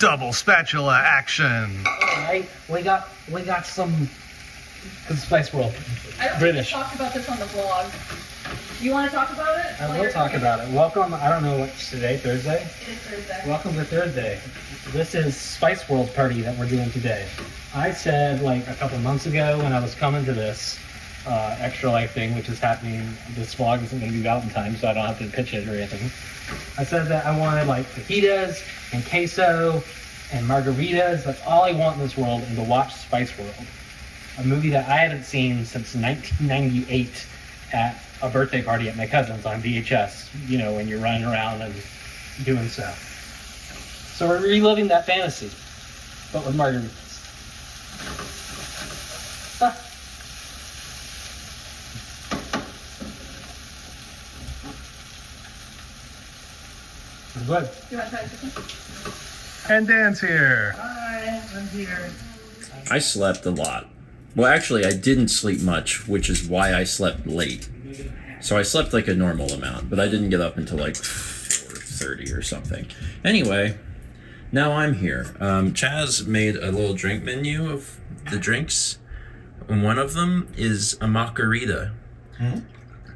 double spatula action. Okay, we got some Spice World. I don't British. think we talked about this on the vlog. You want to talk about it? I will talk about it. Welcome. I don't know what's today. Thursday. It is Thursday. Welcome to Thursday. This is Spice World party that we're doing today. I said like a couple months ago when I was coming to this Extra Life thing, which is happening. This vlog isn't going to be out in time, so I don't have to pitch it or anything. I said that I wanted like fajitas and queso and margaritas. That's all I want in this world, and to watch Spice World, a movie that I haven't seen since 1998 at a birthday party at my cousin's on VHS. You know, when you're running around and doing stuff. So we're reliving that fantasy, but with margaritas. Good. You want to try something? And Dan's here. Hi, I'm here. I slept a lot. Well, actually, I didn't sleep much, which is why I slept late. So I slept like a normal amount, but I didn't get up until like 4:30 or something. Anyway, now I'm here. Chaz made a little drink menu of the drinks, and one of them is a Margarita,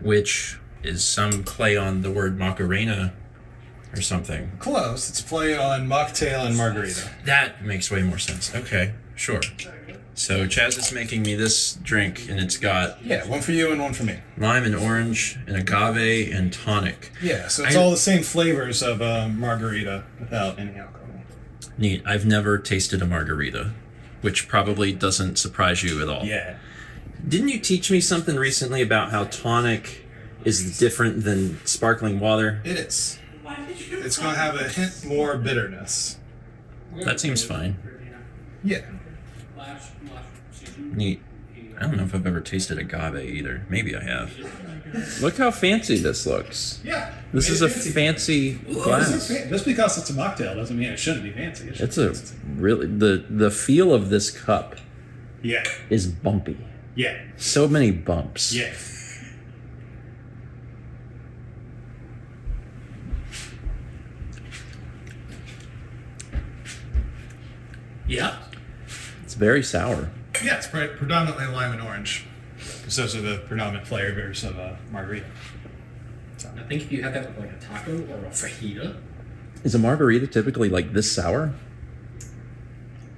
which is some play on the word Macarena or something. Close. It's a play on mocktail and margarita. That makes way more sense. Okay, sure. So Chaz is making me this drink, and it's got Yeah, one for you and one for me. lime and orange and agave and tonic. Yeah, so it's all the same flavors of margarita without any alcohol. Neat. I've never tasted a margarita, which probably doesn't surprise you at all. Yeah. Didn't you teach me something recently about how tonic is different than sparkling water? It is. It's going to have a hint more bitterness. That seems fine. Yeah. Neat. I don't know if I've ever tasted agave either. Maybe I have. Look how fancy this looks. Yeah. This is a fancy glass. Just because it's a mocktail doesn't mean it shouldn't be fancy. It's a really the feel of this cup Yeah. is bumpy. Yeah. So many bumps. Yeah. Yeah. It's very sour. Yeah, it's predominantly lime and orange. Because those are the predominant flavors of margarita. I think if you had that with like a taco or a fajita. Is a margarita typically like this sour?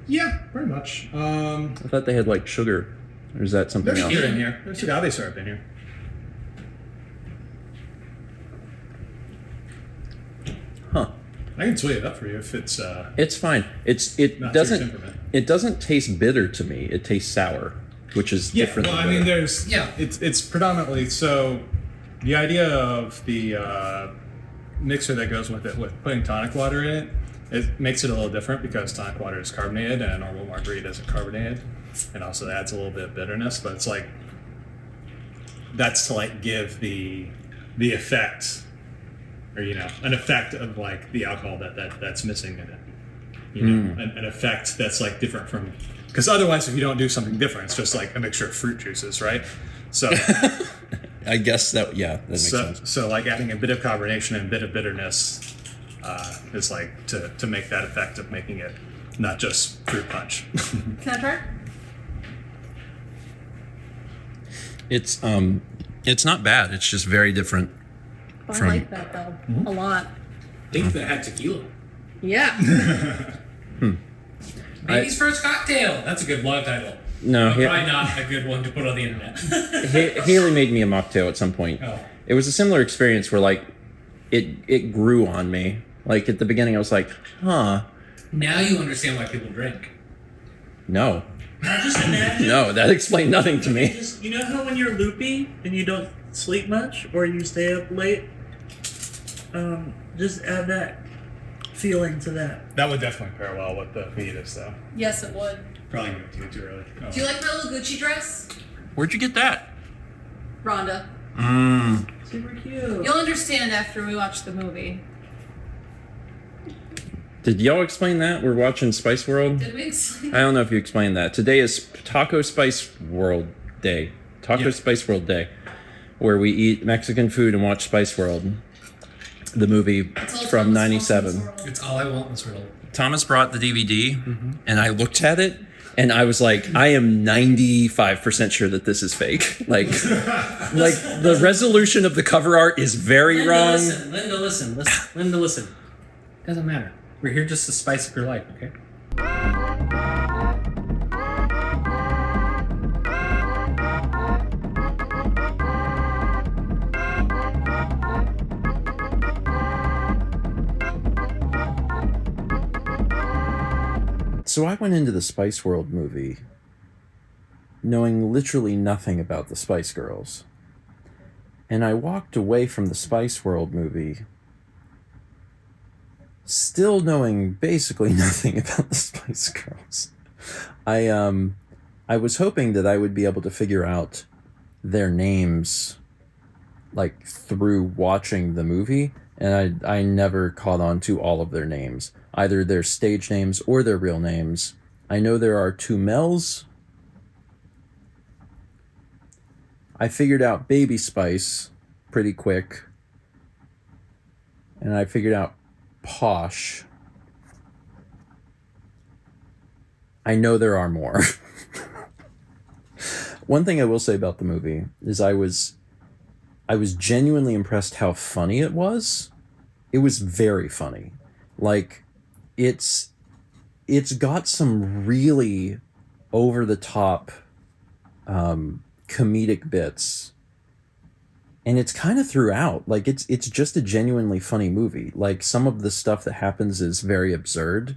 Yeah, pretty much. I thought they had like sugar. Or is that something There's else? sugar in here. There's agave syrup in here. Huh. I can sweeten it up for you if it's It's fine. It not to your doesn't temperament. it doesn't taste bitter to me. It tastes sour, which is Yeah, different. well, than I mean, bitter. there's it's predominantly so. The idea of the mixer that goes with it, with putting tonic water in it, it makes it a little different because tonic water is carbonated and a normal margarita isn't carbonated, and also adds a little bit of bitterness. But it's like that's to like give the effect, or an effect of like the alcohol that's missing in it. An effect that's like different from, because otherwise if you don't do something different, it's just like a mixture of fruit juices, right? So I guess that that makes sense. so like adding a bit of carbonation and a bit of bitterness is like to make that effect of making it not just fruit punch. Can I try? It's not bad. It's just very different. I From- like that though. A lot. I think that had tequila. Yeah. Baby's first cocktail. That's a good vlog title. No, Probably not a good one to put on the internet. Haley made me a mocktail at some point. Oh. It was a similar experience where like it grew on me. Like at the beginning, I was like, huh, Now you understand why people drink. no, Just imagine. no, that explained nothing to me. Just, you know how when you're loopy and you don't sleep much or you stay up late? Just add that feeling to that. That would definitely pair well with the fajitas, though. Yes, it would. Probably give it too early. Oh. Do you like my little Gucci dress? Where'd you get that? Rhonda. Super cute. You'll understand after we watch the movie. Did y'all explain that? We're watching Spice World. Did we explain? I don't know if you explained that. Today is Taco Spice World Day. Taco Spice World Day, where we eat Mexican food and watch Spice World, the movie from '97. It's all I want in this world. Thomas brought the DVD, and I looked at it, and I was like, I am 95% sure that this is fake. Like the resolution of the cover art is very wrong. Linda, listen. Doesn't matter. We're here just to spice up your life, okay? So I went into the Spice World movie knowing literally nothing about the Spice Girls. And I walked away from the Spice World movie still knowing basically nothing about the Spice Girls. I was hoping that I would be able to figure out their names like through watching the movie, and I never caught on to all of their names, either their stage names or their real names. I know there are 2 Mels. I figured out Baby Spice pretty quick, and I figured out Posh. I know there are more. One thing I will say about the movie is I was genuinely impressed how funny it was. It was very funny. Like, it's got some really over the top comedic bits, and it's kind of throughout. Like, it's just a genuinely funny movie. Like, some of the stuff that happens is very absurd.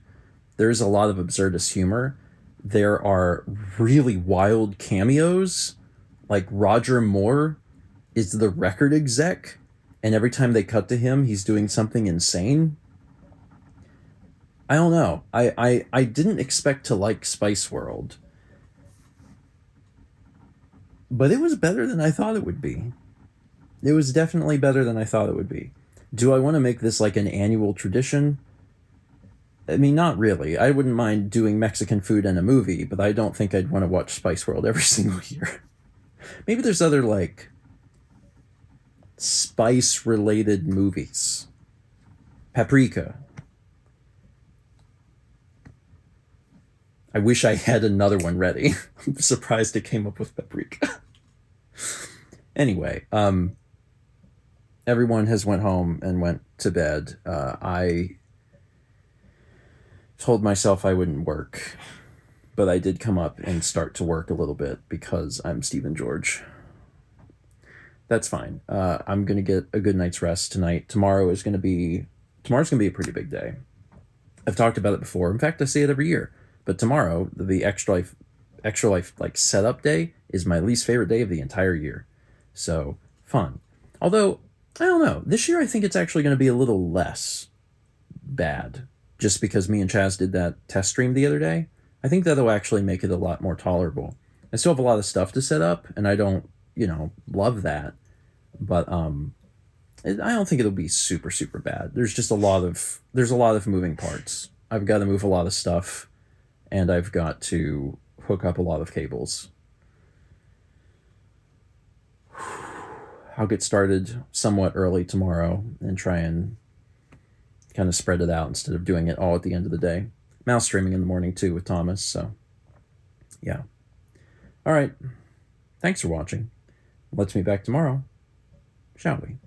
There's a lot of absurdist humor. There are really wild cameos. Like, Roger Moore is the record exec, and every time they cut to him, he's doing something insane. I don't know. I didn't expect to like Spice World, but it was better than I thought it would be. It was definitely better than I thought it would be. Do I want to make this like an annual tradition? I mean, not really. I wouldn't mind doing Mexican food and a movie, but I don't think I'd want to watch Spice World every single year. Maybe there's other, like, spice-related movies. Paprika. I wish I had another one ready. I'm surprised it came up with Paprika. Anyway, everyone has went home and went to bed. I told myself I wouldn't work, but I did come up and start to work a little bit because I'm Stephen George. That's fine. I'm gonna get a good night's rest tonight. Tomorrow's gonna be a pretty big day. I've talked about it before. In fact, I say it every year. But tomorrow, the Extra Life like setup day, is my least favorite day of the entire year. So fun. Although I don't know, this year I think it's actually going to be a little less bad. Just because me and Chaz did that test stream the other day, I think that'll actually make it a lot more tolerable. I still have a lot of stuff to set up, and I don't, love that. But I don't think it'll be super, super bad. There's just a lot of moving parts. I've got to move a lot of stuff, and I've got to hook up a lot of cables. I'll get started somewhat early tomorrow and try and kind of spread it out instead of doing it all at the end of the day. Mouse streaming in the morning too with Thomas, so yeah. All right. Thanks for watching. Let's meet back tomorrow, shall we?